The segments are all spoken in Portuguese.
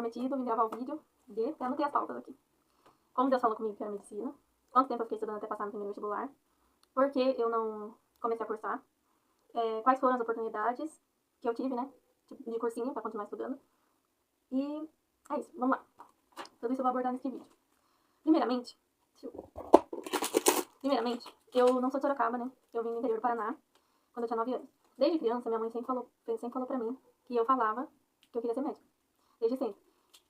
prometido vim gravar o vídeo de... Eu anotei as pautas aqui. Como Deus falou comigo que era medicina. Quanto tempo eu fiquei estudando até passar no primeiro vestibular. Por que eu não comecei a cursar. Quais foram as oportunidades que eu tive, né? De cursinho pra continuar estudando. E é isso, vamos lá. Tudo isso eu vou abordar nesse vídeo. Primeiramente, eu não sou de Sorocaba, né? Eu vim do interior do Paraná quando eu tinha 9 anos. Desde criança, minha mãe sempre falou pra mim que eu falava que eu queria ser médica. Desde sempre.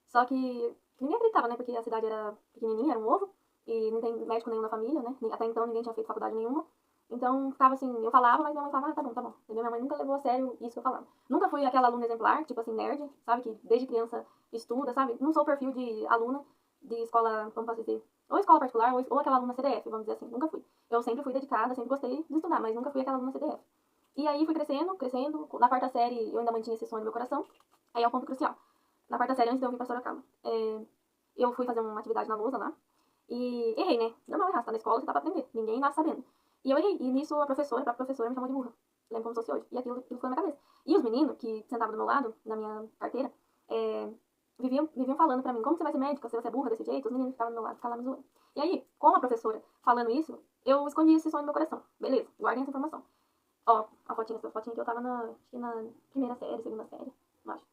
Só que ninguém acreditava, né? Porque a cidade era pequenininha, era um ovo. E não tem médico nenhum na família, né? Até então ninguém tinha feito faculdade nenhuma. Então, ficava assim, eu falava, mas minha mãe falava, tá bom. Entendeu? Minha mãe nunca levou a sério isso que eu falava. Nunca fui aquela aluna exemplar, tipo assim, nerd, sabe? Que desde criança estuda, sabe? Não sou o perfil de aluna de escola, como posso dizer, ou escola particular, ou aquela aluna CDF, vamos dizer assim. Nunca fui. Eu sempre fui dedicada, sempre gostei de estudar, mas nunca fui aquela aluna CDF. E aí fui crescendo. Na quarta série, eu ainda mantinha esse sonho no meu coração. Aí é o ponto crucial. Na quarta série, antes de eu vir pra Sorocaba, eu fui fazer uma atividade na lousa lá. E errei, né? Normal errar, você tá na escola, você tá pra aprender. Ninguém nasce sabendo. E eu errei. E nisso a própria professora me chamou de burra. Lembro como se fosse hoje. E aquilo ficou na minha cabeça. E os meninos que sentavam do meu lado, na minha carteira, viviam falando pra mim, como você vai ser médica se você é burra desse jeito? Os meninos ficavam do meu lado, ficavam lá me zoando. E aí, com a professora falando isso, eu escondi esse sonho no meu coração. Beleza, guardem essa informação. Ó, essa fotinha que eu tava na primeira série, segunda série, eu acho.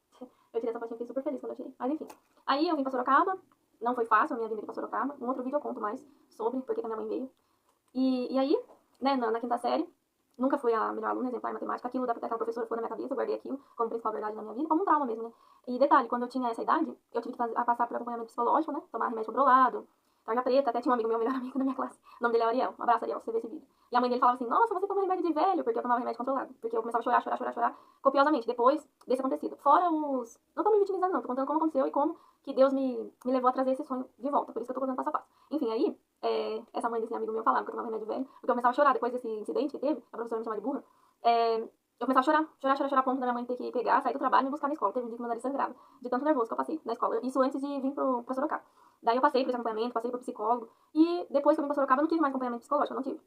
Eu tirei essa fotinha e fiquei super feliz quando eu tirei. Mas enfim. Aí eu vim pra Sorocaba. Não foi fácil a minha vinda pra Sorocaba. Um outro vídeo eu conto mais sobre porque a minha mãe veio. E aí, né, na quinta série, nunca fui a melhor aluna, exemplar em matemática. Aquilo daquela professora ficou na minha cabeça, eu guardei aquilo como principal verdade na minha vida, como um trauma mesmo, né? E detalhe, quando eu tinha essa idade, eu tive que passar por acompanhamento psicológico, né? Tomar remédio controlado, tarja preta. Até tinha um amigo meu, melhor amigo da minha classe. O nome dele é Ariel. Um abraço, Ariel, se você ver esse vídeo. E a mãe dele falava assim, nossa, você toma remédio de velho, porque eu tomava remédio controlado. Porque eu começava a chorar, copiosamente, depois desse acontecido. Fora os... Não tô me vitimizando, não. Tô contando como aconteceu e como que Deus me levou a trazer esse sonho de volta. Por isso que eu tô contando passo a passo. Enfim, aí, essa mãe desse amigo meu falava que eu tomava remédio velho, porque eu começava a chorar depois desse incidente que teve, a professora me chamava de burra. Eu começava a chorar, a ponto da minha mãe ter que pegar, sair do trabalho e me buscar na escola. Teve um dia que meu nariz sangrava, de tanto nervoso que eu passei na escola. Isso antes de vir pra Sorocaba. Daí eu passei por esse acompanhamento, passei por psicólogo. E depois que eu vim pra Sorocaba, eu não tive mais acompanhamento psicológico, eu não tive.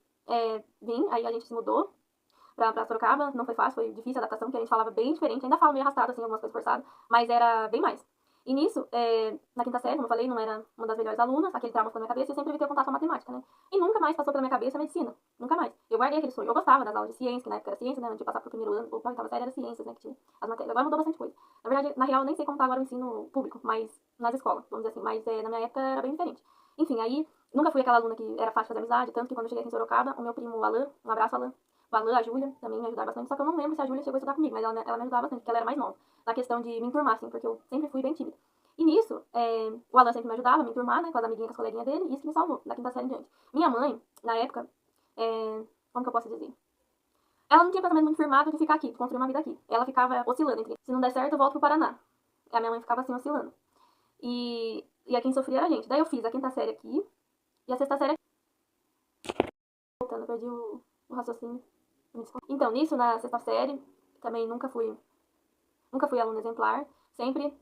Aí a gente se mudou pra Sorocaba, não foi fácil, foi difícil a adaptação, porque a gente falava bem diferente. Ainda falo meio arrastado, assim, algumas coisas forçadas, mas era bem mais. E nisso, na quinta série, como eu falei, não era uma das melhores alunas, aquele trauma ficou na minha cabeça e eu sempre evitei contato com a matemática, né? E nunca mais passou pela minha cabeça a medicina, nunca mais. Eu guardei aquele sonho, eu gostava das aulas de ciência, que na época era ciência, né? Antes de passar pro primeiro ano, ou pra oitava série era ciências, né? Que tinha as matérias. Agora mudou bastante coisa. Na verdade, na real, eu nem sei como tá agora o ensino público, mas nas escolas, vamos dizer assim, mas na minha época era bem diferente. Enfim, aí, nunca fui aquela aluna que era fácil fazer amizade, tanto que quando eu cheguei aqui em Sorocaba, o meu primo Alan, um abraço, Alan, o Alan, a Júlia, também me ajudaram bastante, só que eu não lembro se a Júlia chegou a estudar comigo, mas ela me ajudava bastante, porque ela era mais nova, na questão de me enturmar, assim, porque eu sempre fui bem tímida. E nisso, o Alan sempre me ajudava a me enturmar, né, com as amiguinhas, com as coleguinhas dele, e isso que me salvou, da quinta série em diante. Minha mãe, na época, como que eu posso dizer? Ela não tinha pensamento muito firmado de ficar aqui, de construir uma vida aqui. Ela ficava oscilando entre, se não der certo, eu volto pro Paraná. A minha mãe ficava assim, oscilando. E a quem sofria era a gente. Daí eu fiz a quinta série aqui, e a sexta série aqui. Voltando, perdi o raciocínio. Então, nisso, na sexta série, também nunca fui aluna exemplar, sempre,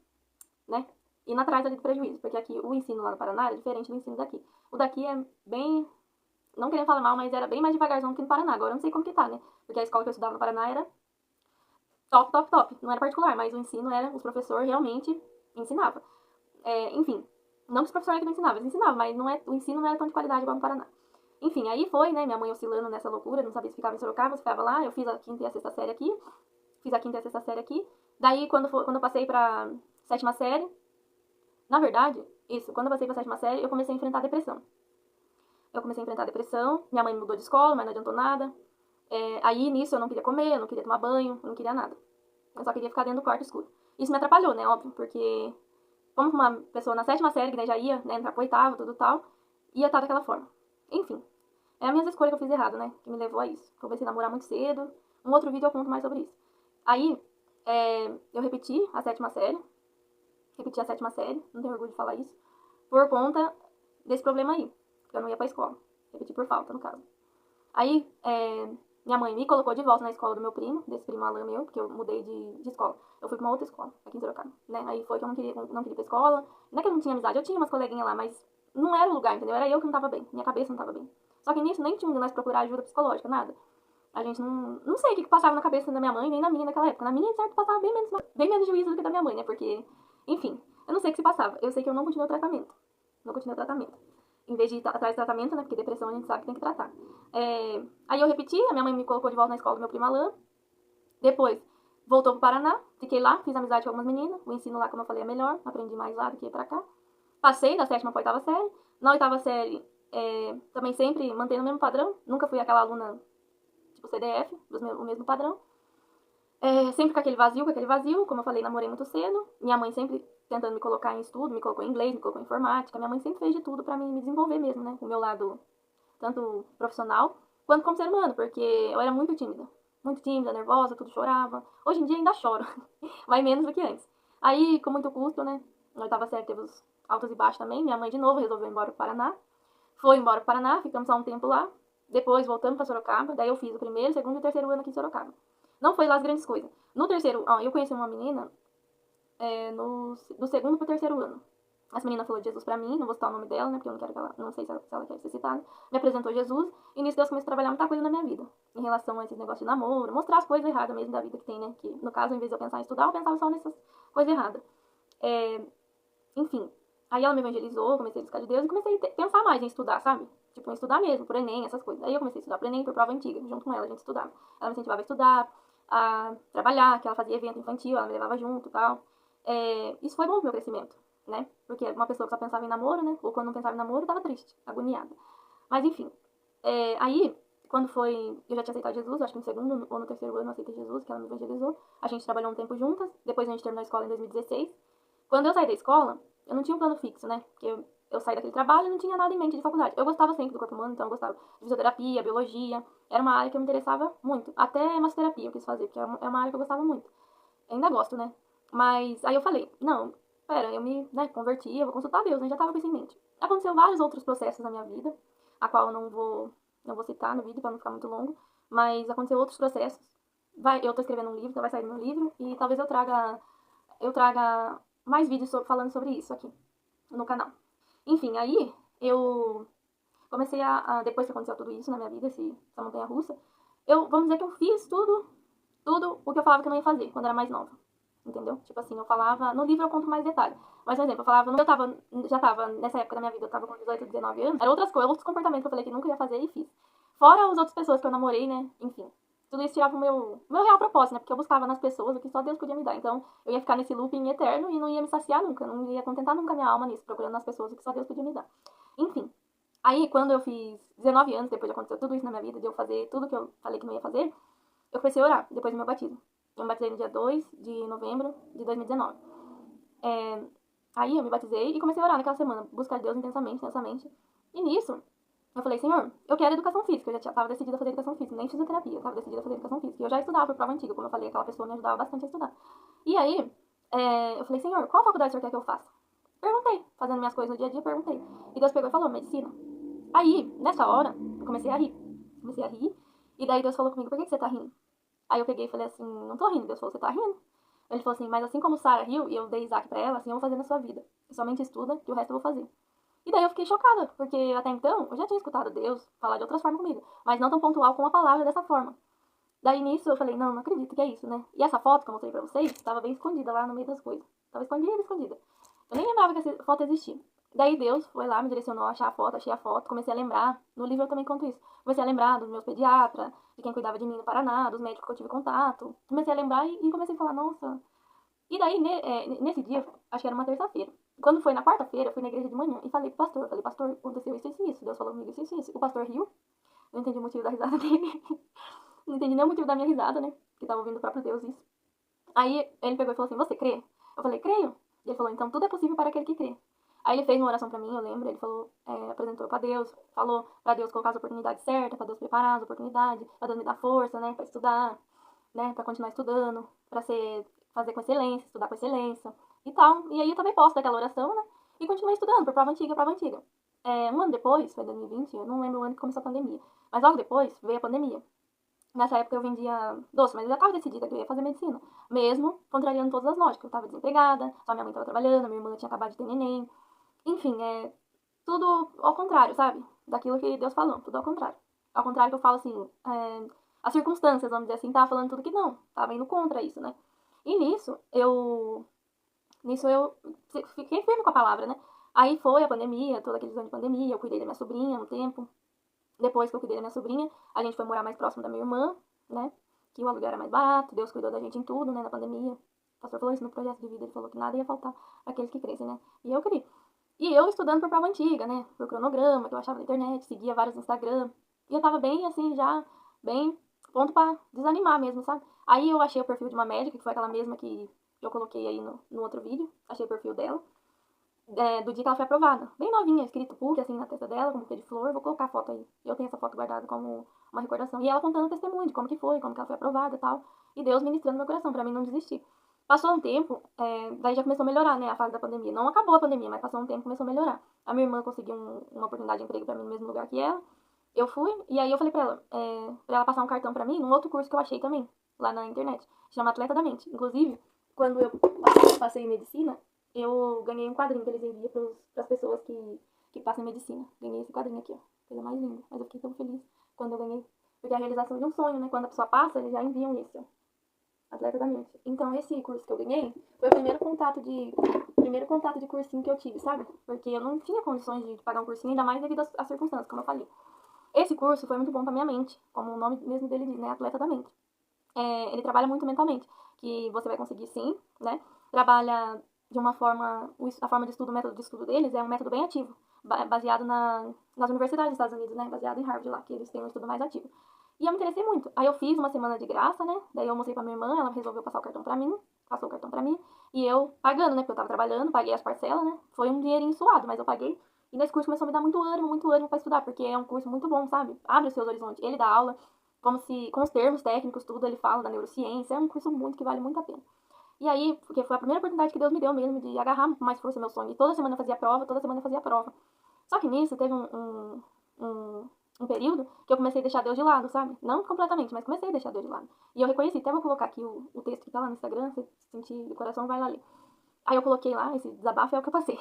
né, indo atrás ali do prejuízo, porque aqui o ensino lá no Paraná é diferente do ensino daqui. O daqui é bem, não querendo falar mal, mas era bem mais devagarzão que no Paraná. Agora eu não sei como que tá, né, porque a escola que eu estudava no Paraná era top. Não era particular, mas o ensino era, os professores realmente ensinavam. Enfim, não que os professores aqui não ensinavam, eles ensinavam, mas o ensino não era tão de qualidade igual no Paraná. Enfim, aí foi, né, minha mãe oscilando nessa loucura, não sabia se ficava em Sorocaba, se ficava lá. Eu fiz a quinta e a sexta série aqui, Daí, quando eu passei pra sétima série, na verdade, quando eu passei pra sétima série, eu comecei a enfrentar a depressão. Minha mãe me mudou de escola, mas não adiantou nada. Aí, nisso, eu não queria comer, eu não queria tomar banho, eu não queria nada. Eu só queria ficar dentro do quarto escuro. Isso me atrapalhou, né, óbvio, porque como uma pessoa na sétima série, que né, já ia, né, entrar pro oitavo, tudo tal, ia estar daquela forma. Enfim, é a minha escolha que eu fiz errado, né, que me levou a isso. Comecei a namorar muito cedo. Um outro vídeo eu conto mais sobre isso. Aí, eu repeti a sétima série, não tenho orgulho de falar isso, por conta desse problema aí, porque eu não ia pra escola. Repeti por falta, no caso. Aí, minha mãe me colocou de volta na escola do meu primo, desse primo Alan meu, porque eu mudei de escola. Eu fui pra uma outra escola, aqui em Sorocaba, né? Aí foi que eu não queria ir pra escola. Não é que eu não tinha amizade, eu tinha umas coleguinhas lá, mas não era o lugar, entendeu? Era eu que não tava bem, minha cabeça não tava bem. Só que nisso nem tinha onde nós procurar ajuda psicológica, nada. A gente não sei o que passava na cabeça da minha mãe, nem na minha naquela época. Na minha, certo, passava bem menos juízo do que da minha mãe, né? Porque, enfim. Eu não sei o que se passava. Eu sei que eu não continuei o tratamento. Não continuei o tratamento. Em vez de ir atrás de tratamento, né? Porque depressão a gente sabe que tem que tratar. Aí eu repeti, a minha mãe me colocou de volta na escola do meu primo Alain. Depois, voltou pro Paraná. Fiquei lá, fiz amizade com algumas meninas. O ensino lá, como eu falei, é melhor. Aprendi mais lá do que pra cá. Passei da 7ª pra 8ª série. Na 8ª série, também sempre mantendo o mesmo padrão. Nunca fui aquela aluna tipo CDF, o mesmo padrão. Sempre com aquele vazio. Como eu falei, namorei muito cedo. Minha mãe sempre tentando me colocar em estudo, me colocou em inglês, me colocou em informática. Minha mãe sempre fez de tudo pra me desenvolver mesmo, né? O meu lado, tanto profissional, quanto como ser humano, porque eu era muito tímida. Muito tímida, nervosa, tudo chorava. Hoje em dia ainda choro, mas menos do que antes. Aí, com muito custo, né? Na 8ª série teve os altos e baixos também. Minha mãe, de novo, resolveu ir embora pro Paraná. Foi embora pro Paraná, ficamos só um tempo lá. Depois voltamos pra Sorocaba. Daí eu fiz o primeiro, segundo e o terceiro ano aqui em Sorocaba. Não foi lá as grandes coisas. No terceiro, eu conheci uma menina do segundo pro terceiro ano. Essa menina falou de Jesus pra mim, não vou citar o nome dela, né, porque eu não quero que ela, não sei se ela quer ser citada. Me apresentou Jesus, e nisso Deus começou a trabalhar muita coisa na minha vida. Em relação a esses negócios de namoro, mostrar as coisas erradas mesmo da vida que tem, né, que no caso, em vez de eu pensar em estudar, eu pensava só nessas coisas erradas. Enfim, aí ela me evangelizou, comecei a buscar de Deus e comecei a pensar mais em estudar, sabe? Tipo, em estudar mesmo, por Enem, essas coisas. Aí eu comecei a estudar por Enem, por prova antiga, junto com ela, a gente estudava. Ela me incentivava a estudar, a trabalhar, que ela fazia evento infantil, ela me levava junto e tal. Isso foi bom pro meu crescimento, né? Porque uma pessoa que só pensava em namoro, né? Ou quando não pensava em namoro, tava triste, agoniada. Mas enfim, aí, quando foi, eu já tinha aceitado Jesus, acho que no segundo ou no terceiro ano eu aceitei Jesus, que ela me evangelizou. A gente trabalhou um tempo juntas, depois a gente terminou a escola em 2016. Quando eu saí da escola, eu não tinha um plano fixo, né? Porque eu saí daquele trabalho e não tinha nada em mente de faculdade. Eu gostava sempre do corpo humano, então eu gostava de fisioterapia, biologia. Era uma área que eu me interessava muito. Até massoterapia eu quis fazer, porque é uma área que eu gostava muito. Ainda gosto, né? Mas aí eu falei, não, pera, eu me converti, eu vou consultar Deus, né? Já tava com isso em mente. Aconteceu vários outros processos na minha vida, a qual eu não vou citar no vídeo pra não ficar muito longo, mas aconteceu outros processos. Eu tô escrevendo um livro, então vai sair no meu livro, e talvez eu traga mais vídeos falando sobre isso aqui no canal. Enfim, aí eu comecei depois que aconteceu tudo isso na minha vida, essa montanha russa, vamos dizer que eu fiz tudo o que eu falava que eu não ia fazer quando era mais nova. Entendeu? Tipo assim, eu falava. No livro eu conto mais detalhes. Mas, por exemplo, eu falava. Já tava, nessa época da minha vida, eu tava com 18, 19 anos. Eram outras coisas, outros comportamentos que eu falei que nunca ia fazer e fiz. Fora as outras pessoas que eu namorei, né? Enfim. Tudo isso tirava o meu real propósito, né? Porque eu buscava nas pessoas o que só Deus podia me dar. Então, eu ia ficar nesse looping eterno e não ia me saciar nunca. Não ia contentar nunca minha alma nisso, procurando nas pessoas o que só Deus podia me dar. Enfim. Aí, quando eu fiz 19 anos, depois de acontecer tudo isso na minha vida, de eu fazer tudo que eu falei que não ia fazer, eu comecei a orar depois do meu batismo. Eu me batizei no dia 2 de novembro de 2019. Aí eu me batizei e comecei a orar naquela semana, buscar Deus intensamente. E nisso, eu falei, Senhor, eu quero educação física. Eu já estava decidida a fazer educação física, nem fisioterapia, eu estava decidida a fazer educação física. E eu já estudava por prova antiga, como eu falei, aquela pessoa me ajudava bastante a estudar. E aí, eu falei, Senhor, qual faculdade o senhor quer que eu faça? Perguntei, fazendo minhas coisas no dia a dia, perguntei. E Deus pegou e falou, medicina. Aí, nessa hora, eu comecei a rir. E daí Deus falou comigo, por que você tá rindo? Aí eu peguei e falei assim, não tô rindo. Deus falou, você tá rindo? Ele falou assim, mas assim como Sara riu e eu dei Isaac pra ela, assim eu vou fazer na sua vida. Você somente estuda, que o resto eu vou fazer. E daí eu fiquei chocada, porque até então eu já tinha escutado Deus falar de outras formas comigo, mas não tão pontual com a palavra dessa forma. Daí nisso eu falei, não acredito que é isso, né? E essa foto que eu mostrei pra vocês, tava bem escondida lá no meio das coisas. Tava escondida. Eu nem lembrava que essa foto existia. Daí Deus foi lá, me direcionou a achar a foto, achei a foto, comecei a lembrar. No livro eu também conto isso. Comecei a lembrar dos meus pediatras, de quem cuidava de mim no Paraná, dos médicos que eu tive contato. Comecei a lembrar e comecei a falar, nossa. E daí, nesse dia, acho que era uma terça-feira. Quando foi na quarta-feira, eu fui na igreja de manhã e falei pro pastor. Falei, pastor, aconteceu isso e isso. Deus falou comigo isso e isso. O pastor riu. Não entendi o motivo da risada dele. Não entendi nem o motivo da minha risada, né? Que tava ouvindo o próprio Deus isso. Aí ele pegou e falou assim, você crê? Eu falei, creio. E ele falou, então tudo é possível para aquele que crê. Aí ele fez uma oração pra mim, eu lembro, ele falou, apresentou pra Deus, falou pra Deus colocar as oportunidades certas, pra Deus preparar as oportunidades, pra Deus me dar força, né, pra estudar, né, pra continuar estudando, fazer com excelência, estudar com excelência e tal. E aí eu também posto daquela oração, né, e continuei estudando por prova antiga. Um ano depois, foi 2020, eu não lembro o ano que começou a pandemia, mas logo depois veio a pandemia. Nessa época eu vendia doce, mas eu já estava decidida que eu ia fazer medicina. Mesmo contrariando todas as lógicas. Eu estava desempregada, só minha mãe estava trabalhando, minha irmã tinha acabado de ter neném. Enfim, tudo ao contrário, sabe? Daquilo que Deus falou, tudo ao contrário. Ao contrário que eu falo assim, as circunstâncias, vamos dizer assim, tava falando tudo que não. Tava indo contra isso, né? E nisso, eu Nisso eu fiquei firme com a palavra, né? Aí foi a pandemia, todos aqueles anos de pandemia, eu cuidei da minha sobrinha um tempo. Depois que eu cuidei da minha sobrinha, a gente foi morar mais próximo da minha irmã, né? Que o aluguel era mais barato, Deus cuidou da gente em tudo, né? Na pandemia. O pastor falou isso no projeto de vida, ele falou que nada ia faltar para aqueles que crescem, né? E eu queria. E eu estudando por prova antiga, né? Por cronograma, que eu achava na internet, seguia vários Instagram. E eu tava bem, assim, já, bem pronto pra desanimar mesmo, sabe? Aí eu achei o perfil de uma médica, que foi aquela mesma que eu coloquei aí no outro vídeo. Achei o perfil dela. Do dia que ela foi aprovada. Bem novinha, escrito PUC, assim, na testa dela, com buquê de flor. Vou colocar a foto aí. Eu tenho essa foto guardada como uma recordação. E ela contando o testemunho de como que foi, como que ela foi aprovada e tal. E Deus ministrando meu coração, pra mim não desistir. Passou um tempo, daí já começou a melhorar, né, a fase da pandemia. Não acabou a pandemia, mas passou um tempo e começou a melhorar. A minha irmã conseguiu uma oportunidade de emprego pra mim no mesmo lugar que ela. Eu fui, e aí eu falei pra ela passar um cartão pra mim num outro curso que eu achei também, lá na internet. Chama Atleta da Mente. Inclusive, quando eu passei em medicina, eu ganhei um quadrinho que eles enviam para as pessoas que passam em medicina. Ganhei esse quadrinho aqui, ó. Coisa mais linda. Mas eu fiquei tão feliz quando eu ganhei. Porque é a realização de um sonho, né? Quando a pessoa passa, eles já enviam isso, ó. Atleta da Mente. Então, esse curso que eu ganhei foi o primeiro contato de cursinho que eu tive, sabe? Porque eu não tinha condições de pagar um cursinho, ainda mais devido às circunstâncias, como eu falei. Esse curso foi muito bom pra minha mente, como o nome mesmo dele diz, né? Atleta da Mente. Ele trabalha muito mentalmente, que você vai conseguir sim, né? Trabalha de uma forma, a forma de estudo, o método de estudo deles é um método bem ativo, baseado nas universidades dos Estados Unidos, né? Baseado em Harvard lá, que eles têm um estudo mais ativo. E eu me interessei muito. Aí eu fiz uma semana de graça, né? Daí eu mostrei pra minha irmã, ela resolveu passar o cartão pra mim, passou o cartão pra mim, e eu pagando, né? Porque eu tava trabalhando, paguei as parcelas, né? Foi um dinheirinho suado, mas eu paguei. E nesse curso começou a me dar muito ânimo pra estudar, porque é um curso muito bom, sabe? Abre os seus horizontes. Ele dá aula como se, com os termos técnicos, tudo, ele fala da neurociência, é um curso muito que vale muito a pena. E aí, porque foi a primeira oportunidade que Deus me deu mesmo de agarrar com mais força meu sonho. E toda semana eu fazia prova, toda semana eu fazia prova. Só que nisso teve um período que eu comecei a deixar Deus de lado, sabe? Não completamente, mas comecei a deixar Deus de lado. E eu reconheci, até vou colocar aqui o texto que tá lá no Instagram, se sentir do coração, vai lá ler. Aí eu coloquei lá, esse desabafo é o que eu passei.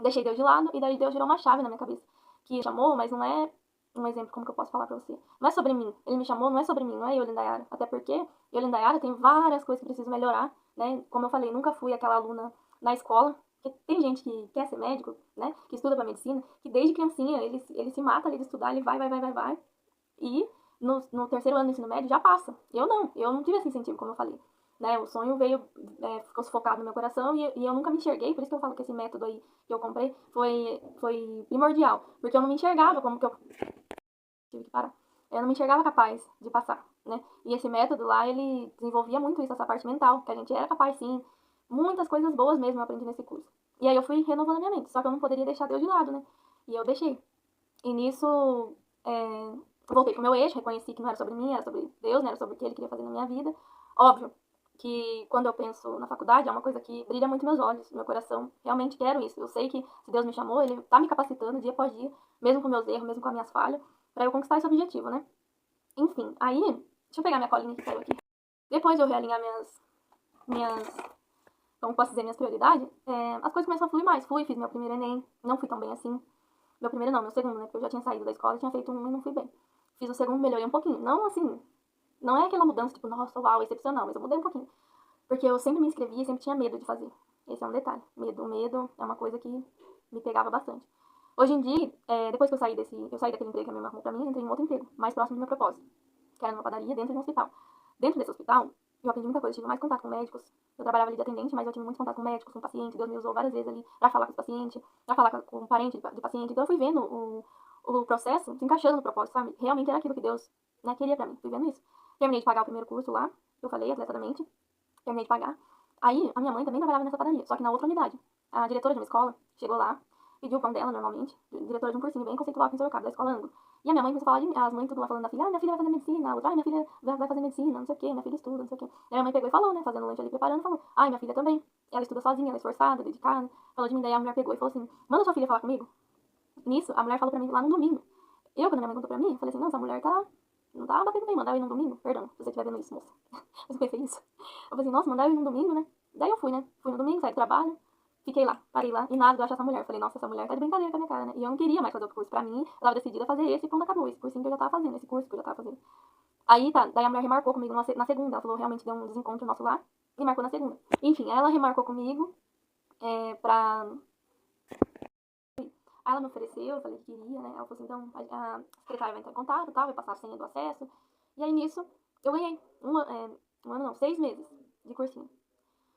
Deixei Deus de lado e daí Deus girou uma chave na minha cabeça. Que chamou, mas não é um exemplo como que eu posso falar pra você. Não é sobre mim. Ele me chamou, não é sobre mim, não é eu, Lindayara. Até porque eu, Lindayara, tem várias coisas que preciso melhorar, né? Como eu falei, nunca fui aquela aluna na escola. Porque tem gente que quer ser médico, né? Que estuda pra medicina, que desde criancinha ele se mata ali de estudar, ele vai. E no terceiro ano do ensino médio já passa. Eu não tive esse incentivo, como eu falei. Né, o sonho veio, ficou sufocado no meu coração e eu nunca me enxerguei, por isso que eu falo que esse método aí que eu comprei foi primordial, porque eu não me enxergava como que eu tive que parar. Eu não me enxergava capaz de passar, né? E esse método lá, ele desenvolvia muito isso, essa parte mental, que a gente era capaz sim. Muitas coisas boas mesmo eu aprendi nesse curso. E aí eu fui renovando a minha mente, só que eu não poderia deixar Deus de lado, né? E eu deixei. E nisso, voltei pro meu eixo, reconheci que não era sobre mim, era sobre Deus, né? Era sobre o que ele queria fazer na minha vida. Óbvio que quando eu penso na faculdade, é uma coisa que brilha muito meus olhos, meu coração. Realmente quero isso. Eu sei que se Deus me chamou, ele tá me capacitando dia após dia, mesmo com meus erros, mesmo com as minhas falhas, pra eu conquistar esse objetivo, né? Enfim, aí, deixa eu pegar minha colinha que caiu aqui. Depois de eu realinhar minhas, como posso dizer, minhas prioridades, as coisas começaram a fluir mais. Fiz meu primeiro Enem, não fui tão bem assim. Meu primeiro não, meu segundo, né? Porque eu já tinha saído da escola, tinha feito um e não fui bem. Fiz o segundo, melhorei um pouquinho. Não assim, não é aquela mudança, tipo, nossa, uau, excepcional, mas eu mudei um pouquinho. Porque eu sempre me inscrevia e sempre tinha medo de fazer. Esse é um detalhe. Medo é uma coisa que me pegava bastante. Hoje em dia, depois que eu saí daquele emprego que a minha irmã arrumou pra mim, eu entrei em outro emprego, mais próximo do meu propósito, que era numa padaria dentro de um hospital. Dentro desse hospital, eu aprendi muita coisa, tive mais contato com médicos. Eu trabalhava ali de atendente, mas eu tive muito contato com médicos, com pacientes. Deus me usou várias vezes ali pra falar com os pacientes, pra falar com um parente de paciente. Então eu fui vendo o processo se encaixando no propósito, sabe? Realmente era aquilo que Deus, né, queria pra mim. Fui vendo isso. Terminei de pagar o primeiro curso lá, eu falei, atletamente. Terminei de pagar. Aí, a minha mãe também trabalhava nessa padaria, só que na outra unidade. A diretora de uma escola chegou lá, pediu o pão dela normalmente, diretora de um cursinho bem conceitual aqui em Sorocaba, da escola Ângulo. E a minha mãe começou a falar de mim, as mães tudo lá falando da filha, minha filha vai fazer medicina, a outra, minha filha vai fazer medicina, não sei o que, minha filha estuda, não sei o que. Aí a minha mãe pegou e falou, né, fazendo lanche ali, preparando, falou, minha filha também, ela estuda sozinha, ela é esforçada, dedicada, falou de mim, daí a mulher pegou e falou assim, manda sua filha falar comigo. Nisso, a mulher falou pra mim lá no domingo. Quando minha mãe contou pra mim, falei assim, não, essa mulher não tá batendo bem, mandar eu ir no domingo, perdão, se você estiver vendo isso, moça. Mas eu pensei isso. Eu falei assim, nossa, mandar eu ir no domingo, né? Daí eu fui, né? Fui no domingo, saí do trabalho, fiquei lá, parei lá, e nada de eu achar essa mulher. Falei, nossa, essa mulher tá de brincadeira com a minha cara, né? E eu não queria mais fazer outro curso pra mim, eu tava decidida a fazer esse e pronto, acabou. Esse cursinho que eu já tava fazendo, esse curso que eu já tava fazendo. Aí tá, daí a mulher remarcou comigo na segunda, ela falou, realmente deu um desencontro nosso lá, e marcou na segunda. Enfim, aí ela remarcou comigo, pra... Aí ela me ofereceu, eu falei que queria, né? Ela falou assim, então a secretária vai entrar em contato, tal, vai passar a senha do acesso. E aí nisso, eu ganhei um ano não, 6 meses de cursinho.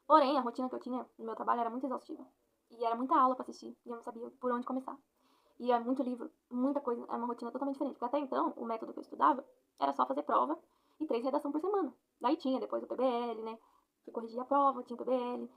Porém, a rotina que eu tinha no meu trabalho era muito exaustiva. E era muita aula pra assistir, e eu não sabia por onde começar. E é muito livro, muita coisa, é uma rotina totalmente diferente. Porque até então, o método que eu estudava era só fazer prova e 3 redações por semana. Daí tinha depois o PBL, né? Que corrigia a prova, tinha o PBL.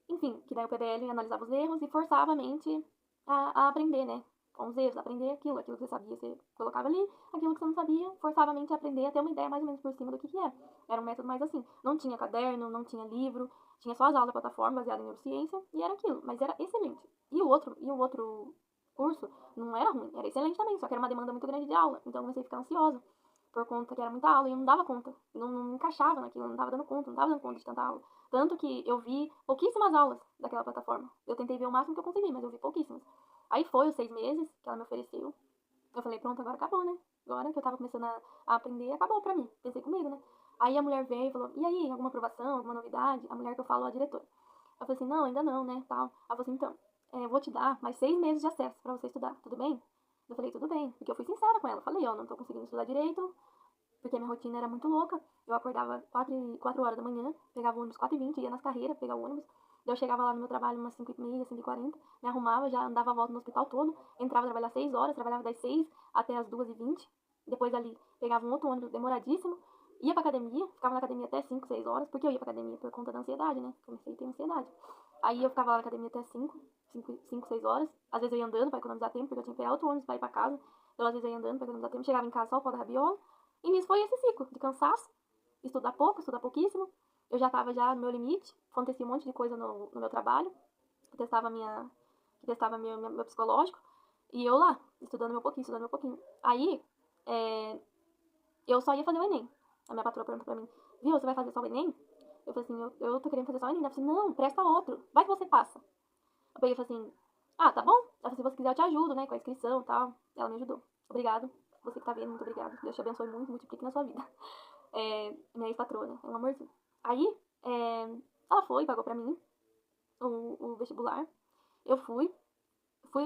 Enfim, que daí o PBL analisava os erros e forçava a mente a aprender, né? Com os erros, aprender aquilo que você sabia, você colocava ali, aquilo que você não sabia, forçava a mente a aprender, a ter uma ideia mais ou menos por cima do que era. Era um método mais assim. Não tinha caderno, não tinha livro, tinha só as aulas da plataforma baseadas em neurociência, e era aquilo, mas era excelente. E o outro curso não era ruim, era excelente também, só que era uma demanda muito grande de aula, então eu comecei a ficar ansiosa, por conta que era muita aula e eu não dava conta, não me encaixava naquilo, não tava dando conta, não tava dando conta de tanta aula. Tanto que eu vi pouquíssimas aulas daquela plataforma. Eu tentei ver o máximo que eu consegui, mas eu vi pouquíssimas. Aí foi os 6 meses que ela me ofereceu. Eu falei, pronto, agora acabou, né? Agora que eu tava começando a aprender, acabou pra mim. Pensei comigo, né? Aí a mulher veio e falou, e aí, alguma aprovação, alguma novidade? A mulher que eu falo, a diretora. Eu falei assim, não, ainda não, né, tal. Ela falou assim, então, eu vou te dar mais 6 meses de acesso pra você estudar, tudo bem? Eu falei, tudo bem, porque eu fui sincera com ela. Falei, ó, não tô conseguindo estudar direito, porque a minha rotina era muito louca. Eu acordava 4 horas da manhã, pegava o ônibus 4h20, ia nas carreiras, pegava o ônibus. Daí eu chegava lá no meu trabalho umas 5h30, 5h40, me arrumava, já andava a volta no hospital todo, entrava a trabalhar 6 horas, trabalhava das 6 até as 2h20. Depois ali pegava um outro ônibus demoradíssimo, ia pra academia, ficava na academia até 5, 6 horas, porque eu ia pra academia por conta da ansiedade, né? Comecei a ter ansiedade. Aí eu ficava lá na academia até 5, 6 horas. Às vezes eu ia andando pra economizar tempo, porque eu tinha que pegar outro ônibus pra ir pra casa. Então às vezes eu ia andando pra economizar tempo, chegava em casa só o pó da rabiola. E nisso foi esse ciclo de cansaço, estudar pouco, estudar pouquíssimo. Eu já estava já no meu limite, acontecia um monte de coisa no meu trabalho, que testava meu psicológico. E eu lá, estudando meu pouquinho, estudando meu pouquinho. Aí, eu só ia fazer o Enem. A minha patroa perguntou pra mim, viu, você vai fazer só o Enem? Eu falei assim, eu tô querendo fazer só o Enem. Ela falou assim, não, presta outro, vai que você passa. Eu peguei e falei assim, ah, tá bom. Ela falou, se você quiser eu te ajudo, né, com a inscrição e tal. Ela me ajudou. Obrigado. Você que tá vendo, muito obrigado. Deus te abençoe muito, multiplique na sua vida. Minha ex-patrona, é um amorzinho. Aí, ela foi, pagou pra mim o vestibular. Eu fui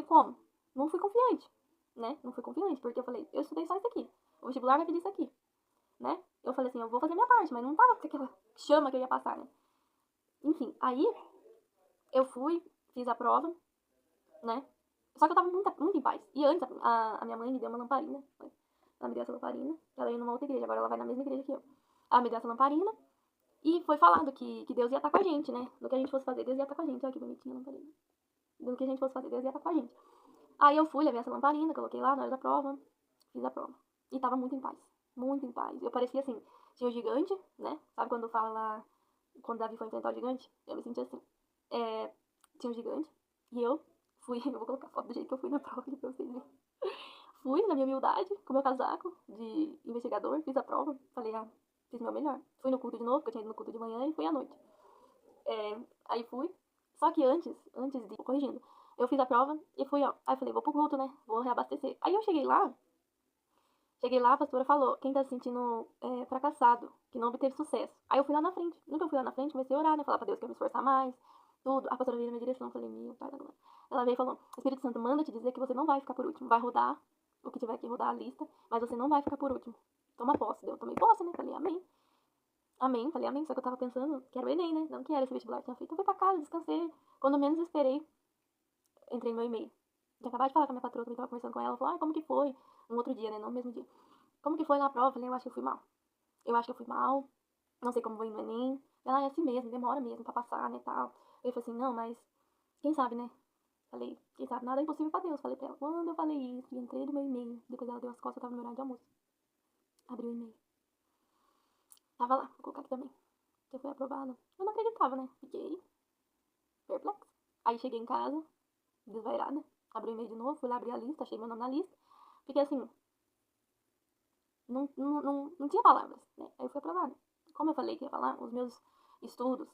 como? Não fui confiante, né? Não fui confiante, porque eu falei, eu estudei só isso aqui. O vestibular vai pedir isso aqui, né? Eu falei assim, eu vou fazer minha parte, mas não tava com aquela chama que eu ia passar, né? Enfim, aí eu fui, fiz a prova, né? Só que eu tava muito em paz. E antes, a minha mãe me deu uma lamparina. Ela me deu essa lamparina. Ela ia numa outra igreja, agora ela vai na mesma igreja que eu. Ela me deu essa lamparina. E foi falado que Deus ia estar com a gente, né? Do que a gente fosse fazer, Deus ia estar com a gente. Olha que bonitinha a lamparina. Do que a gente fosse fazer, Deus ia estar com a gente. Aí eu fui, levei essa lamparina, coloquei lá na hora da prova, fiz a prova. E tava muito em paz. Muito em paz. Eu parecia assim, tinha o gigante, né? Sabe quando fala lá, quando Davi foi enfrentar o gigante? Eu me senti assim. Tinha um gigante. E eu fui, eu vou colocar foto do jeito que eu fui na prova pra vocês verem. Fui, na minha humildade, com meu casaco de investigador, fiz a prova. Falei, fiz meu melhor. Fui no culto de novo, porque eu tinha ido no culto de manhã e fui à noite. Aí fui. Só que antes de corrigindo, eu fiz a prova e fui, ó. Aí eu falei, vou pro culto, né? Vou reabastecer. Aí eu cheguei lá, a pastora falou, quem tá se sentindo fracassado, que não obteve sucesso. Aí eu fui lá na frente. Nunca fui lá na frente, comecei a orar, né? Falar pra Deus que eu ia me esforçar mais, tudo. A pastora veio na minha direção, eu falei, meu pai da glória. Ela veio e falou, o Espírito Santo manda te dizer que você não vai ficar por último. Vai rodar o que tiver que rodar a lista, mas você não vai ficar por último. Toma posse. Eu tomei posse, né? Falei, amém. Amém, falei amém. Só que eu tava pensando que era o Enem, né? Não que era esse vestibular que tinha feito. Eu fui pra casa, descansei. Quando menos esperei, entrei no meu e-mail. Tinha acabado de falar com a minha patroa, também tava conversando com ela. Ela falou, como que foi? Um outro dia, né? Não no mesmo dia. Como que foi na prova? Eu falei, eu acho que eu fui mal. Eu acho que eu fui mal. Não sei como vou ir no Enem. Ela é assim mesmo, demora mesmo pra passar, né, tal. Eu falei assim, não, mas quem sabe, né? Falei, quem sabe nada é impossível pra Deus. Falei pra ela, quando eu falei isso, entrei no meu e-mail. Depois ela deu as costas, eu tava no meu horário de almoço. Abri o e-mail. Tava lá, vou colocar aqui também. Que eu fui aprovada. Eu não acreditava, né? Fiquei perplexa. Aí cheguei em casa, desvairada. Abri o e-mail de novo, fui lá abrir a lista, achei meu nome na lista. Fiquei assim, não tinha palavras, né? Aí eu fui aprovada. Como eu falei que ia falar, os meus estudos,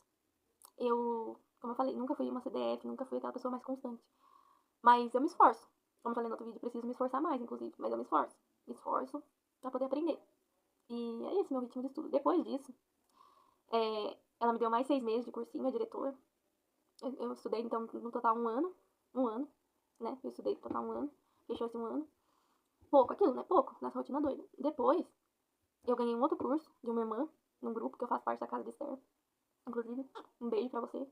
como eu falei, nunca fui uma CDF, nunca fui aquela pessoa mais constante. Mas eu me esforço. Como eu falei no outro vídeo, preciso me esforçar mais, inclusive. Mas eu me esforço. Me esforço pra poder aprender. E é esse meu ritmo de estudo. Depois disso, ela me deu mais 6 meses de cursinho, a diretora. Eu estudei, então, no total um ano, né? Eu estudei no total um ano, fechou esse um ano. Pouco, aquilo, né? Pouco, nessa rotina doida. Depois, eu ganhei um outro curso de uma irmã, num grupo que eu faço parte da casa de Esther. Inclusive, um beijo pra você.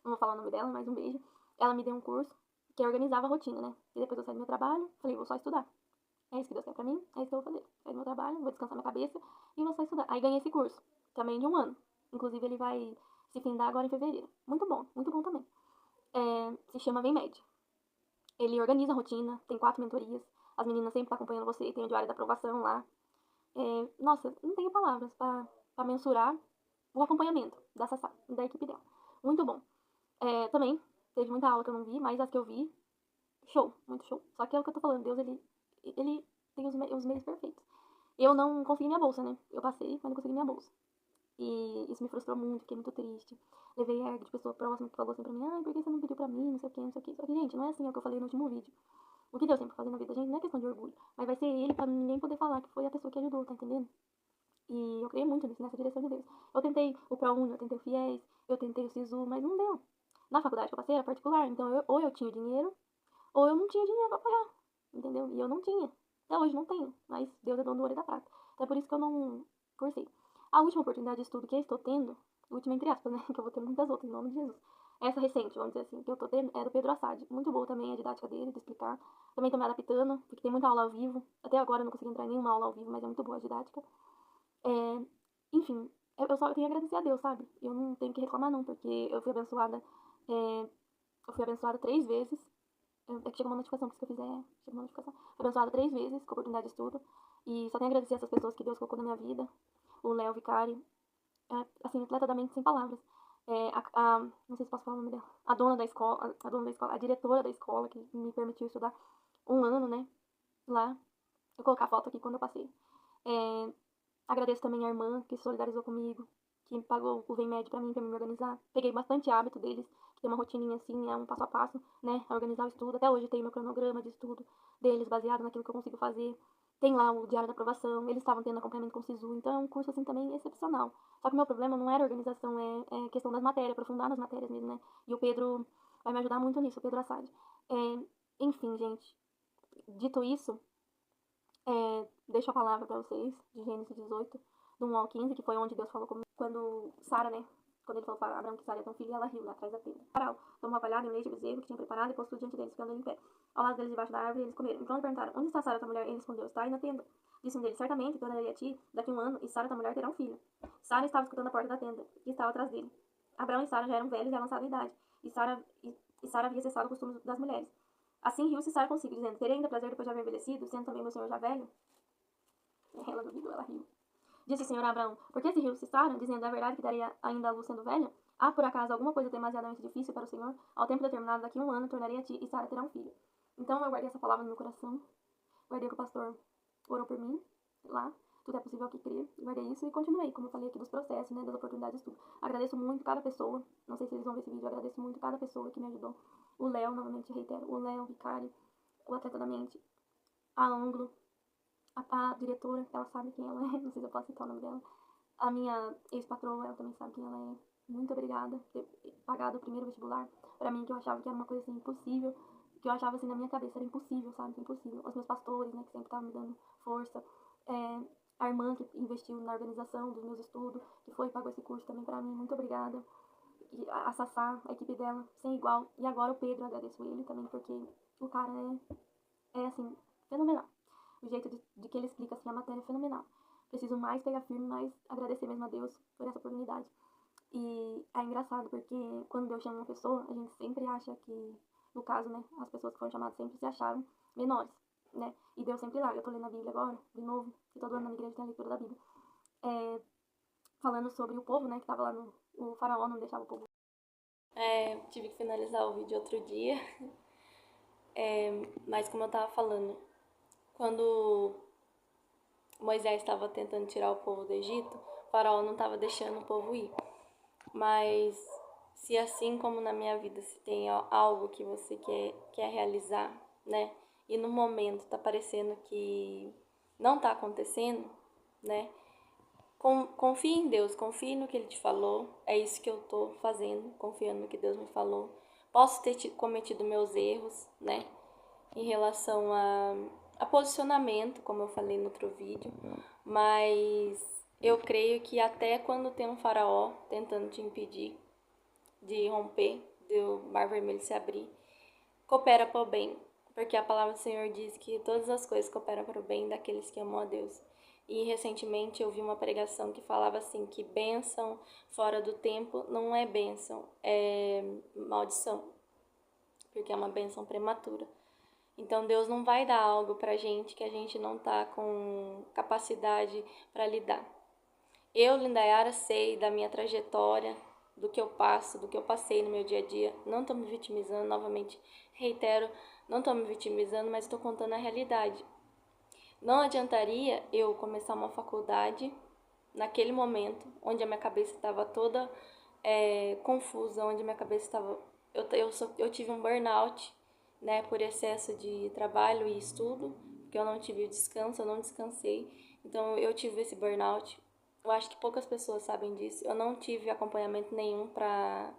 Não vou falar o nome dela, mas um beijo. Ela me deu um curso que organizava a rotina, né? E depois eu saí do meu trabalho, falei, vou só estudar. É isso que Deus quer pra mim, é isso que eu vou fazer. Sair do meu trabalho, vou descansar minha cabeça e vou só estudar. Aí ganhei esse curso, também de um ano. Inclusive, ele vai se findar agora em fevereiro. Muito bom também. Se chama Vem Med. Ele organiza a rotina, tem 4 mentorias. As meninas sempre estão acompanhando você, tem o diário da aprovação lá. Nossa, não tenho palavras pra mensurar o acompanhamento da Sassá, da equipe dela. Muito bom. Também teve muita aula que eu não vi, mas as que eu vi, show, muito show. Só que é o que eu tô falando, Deus, ele tem os meios perfeitos. Eu não consegui minha bolsa, né? Eu passei, mas não consegui minha bolsa. E isso me frustrou muito, fiquei muito triste. Levei ergo de pessoa próxima que falou assim pra mim, ai, por que você não pediu pra mim, não sei o que, não sei o que. Só que, gente, não é assim, é o que eu falei no último vídeo. O que Deus tem pra fazer na vida da gente não é questão de orgulho, mas vai ser ele pra ninguém poder falar que foi a pessoa que ajudou, tá entendendo? E eu criei muito nisso, nessa direção de Deus. Eu tentei o ProUni, eu tentei o FIES, eu tentei o SISU, mas não deu. Na faculdade que eu passei era particular, então ou eu tinha dinheiro, ou eu não tinha dinheiro pra pagar, entendeu? E eu não tinha. Até hoje não tenho, mas Deus é dono do ouro e da prata. Então é por isso que eu não cursei. A última oportunidade de estudo que eu estou tendo, última entre aspas, né? Que eu vou ter muitas outras, em nome de Jesus. Essa recente, vamos dizer assim, que eu tô tendo, é do Pedro Assad. Muito boa também a didática dele, de explicar. Também tô me adaptando, porque tem muita aula ao vivo. Até agora eu não consegui entrar em nenhuma aula ao vivo, mas é muito boa a didática. Enfim, eu só tenho a agradecer a Deus, sabe? Eu não tenho que reclamar não, porque eu fui abençoada, eu fui abençoada 3 vezes. É que chegou uma notificação, por isso que eu fiz, chegou uma notificação. Fui abençoada 3 vezes com a oportunidade de estudo. E só tenho a agradecer essas pessoas que Deus colocou na minha vida. O Léo Vicari, assim, atleta da mente sem palavras. Não sei se posso falar o nome dela. A diretora da escola, que me permitiu estudar um ano, né? Lá. Vou colocar a foto aqui quando eu passei. É, Agradeço também a irmã que se solidarizou comigo, que pagou o Vem Med pra mim me organizar. Peguei bastante hábito deles, que tem uma rotininha assim, é um passo a passo, né? A organizar o estudo. Até hoje tem meu cronograma de estudo deles, baseado naquilo que eu consigo fazer. Tem lá o diário da aprovação, eles estavam tendo acompanhamento com o SISU, então é um curso assim também excepcional. Só que o meu problema não era a organização, é questão das matérias, aprofundar nas matérias mesmo, né? E o Pedro vai me ajudar muito nisso, o Pedro Assad. Enfim, gente, dito isso, deixo a palavra para vocês, de Gênesis 18, do 1 ao 15, que foi onde Deus falou comigo. Quando Sara, né? Quando ele falou para Abraão que Sara ia ter um filho, ela riu lá atrás da tenda. Faraó tomou uma palhada e um leite de bezerro que tinha preparado e pôs tudo diante deles, ficando ele em pé. Ao lado deles, debaixo da árvore, eles comeram. Então eles perguntaram, onde está Sara, tua mulher? Ele respondeu, está aí na tenda. Disse um deles, certamente, tornarei a ti daqui um ano, e Sara, tua mulher, terá um filho. Sara estava escutando a porta da tenda, que estava atrás dele. Abraão e Sara já eram velhos e avançados em idade, e Sara havia cessado o costume das mulheres. Assim riu-se Sara consigo, dizendo, terei ainda prazer depois de haver envelhecido, sendo também meu senhor já velho? Ela duvidou, ela riu. Disse o Senhor a Abraão, por que se riu Sara, dizendo a verdade que daria ainda a luz sendo velha? Há por acaso alguma coisa demasiadamente difícil para o Senhor? Ao tempo determinado, daqui a um ano, tornarei a ti e Sara terá um filho. Então eu guardei essa palavra no meu coração, guardei o que o pastor orou por mim, lá, tudo é possível que crer, guardei isso e continuei, como eu falei aqui, dos processos, né, das oportunidades, tudo. Agradeço muito cada pessoa, não sei se eles vão ver esse vídeo, agradeço muito cada pessoa que me ajudou. O Léo, novamente reitero, o Léo, o Vicari, o atleta da mente, a Ângulo, a diretora, ela sabe quem ela é, não sei se eu posso citar o nome dela. A minha ex-patroa, ela também sabe quem ela é. Muito obrigada por ter pagado o primeiro vestibular. Pra mim, que eu achava que era uma coisa assim impossível. Que eu achava assim na minha cabeça, era impossível, sabe? Impossível. Os meus pastores, né, que sempre estavam me dando força. A irmã que investiu na organização dos meus estudos, que foi e pagou esse curso também pra mim. Muito obrigada. E a Sassá, a equipe dela, sem igual. E agora o Pedro, agradeço ele também, porque o cara é assim, fenomenal. O jeito de que ele explica assim, a matéria é fenomenal. Preciso mais pegar firme, mais agradecer mesmo a Deus por essa oportunidade. E é engraçado, porque quando Deus chama uma pessoa, a gente sempre acha que, no caso, né, as pessoas que foram chamadas sempre se acharam menores, né? E Deus sempre lá. Eu tô lendo a Bíblia agora, de novo, que todo ano na minha igreja tem a leitura da Bíblia. Falando sobre o povo, né, que tava lá no... O faraó não deixava o povo. Tive que finalizar o vídeo outro dia. Mas como eu tava falando, quando Moisés estava tentando tirar o povo do Egito, o faraó não estava deixando o povo ir. Mas se assim como na minha vida, se tem algo que você quer realizar, né? E no momento tá parecendo que não tá acontecendo, né? confie em Deus, confie no que Ele te falou. É isso que eu tô fazendo, confiando no que Deus me falou. Posso ter cometido meus erros, né? Em relação a posicionamento, como eu falei no outro vídeo. Mas eu creio que até quando tem um faraó tentando te impedir de romper, do mar vermelho se abrir, coopera para o bem. Porque a palavra do Senhor diz que todas as coisas cooperam para o bem daqueles que amam a Deus. E recentemente eu vi uma pregação que falava assim, que bênção fora do tempo não é bênção, é maldição. Porque é uma bênção prematura. Então Deus não vai dar algo pra gente que a gente não tá com capacidade para lidar. Eu, Lindayara, sei da minha trajetória, do que eu passo, do que eu passei no meu dia a dia. Não tô me vitimizando, novamente reitero, não tô me vitimizando, mas estou contando a realidade. Não adiantaria eu começar uma faculdade naquele momento, onde a minha cabeça estava toda confusa, onde a minha cabeça estava... Eu tive um burnout, né, por excesso de trabalho e estudo, porque eu não tive descanso, eu não descansei. Então eu tive esse burnout. Eu acho que poucas pessoas sabem disso. Eu não tive acompanhamento nenhum para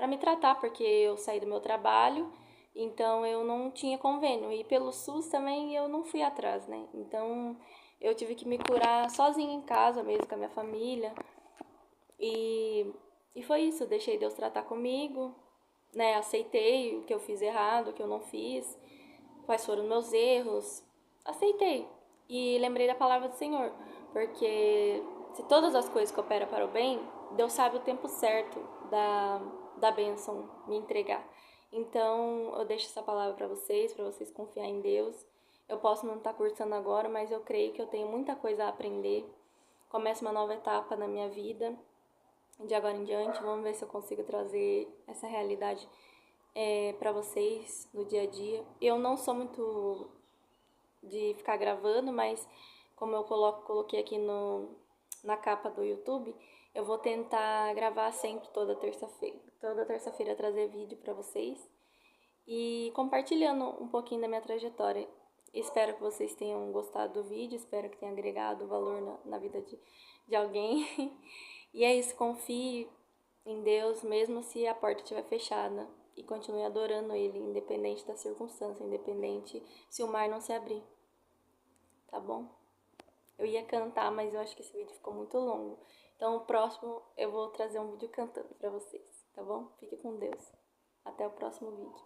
me tratar, porque eu saí do meu trabalho, então eu não tinha convênio. E pelo SUS também eu não fui atrás, né? Então eu tive que me curar sozinha em casa mesmo, com a minha família. E foi isso, eu deixei Deus tratar comigo, né? Aceitei o que eu fiz errado, o que eu não fiz, quais foram meus erros. Aceitei. E lembrei da palavra do Senhor, porque se todas as coisas cooperam para o bem, Deus sabe o tempo certo da bênção me entregar. Então, eu deixo essa palavra para vocês confiarem em Deus. Eu posso não estar cursando agora, mas eu creio que eu tenho muita coisa a aprender. Começa uma nova etapa na minha vida, de agora em diante. Vamos ver se eu consigo trazer essa realidade para vocês no dia a dia. Eu não sou muito de ficar gravando, mas como eu coloquei aqui na capa do YouTube, eu vou tentar gravar sempre toda terça-feira. Toda terça-feira trazer vídeo para vocês e compartilhando um pouquinho da minha trajetória. Espero que vocês tenham gostado do vídeo, espero que tenha agregado valor na vida de alguém. E é isso, confie em Deus, mesmo se a porta estiver fechada, e continue adorando Ele, independente da circunstância, independente se o mar não se abrir. Tá bom? Eu ia cantar, mas eu acho que esse vídeo ficou muito longo. Então, o próximo eu vou trazer um vídeo cantando pra vocês, tá bom? Fique com Deus. Até o próximo vídeo.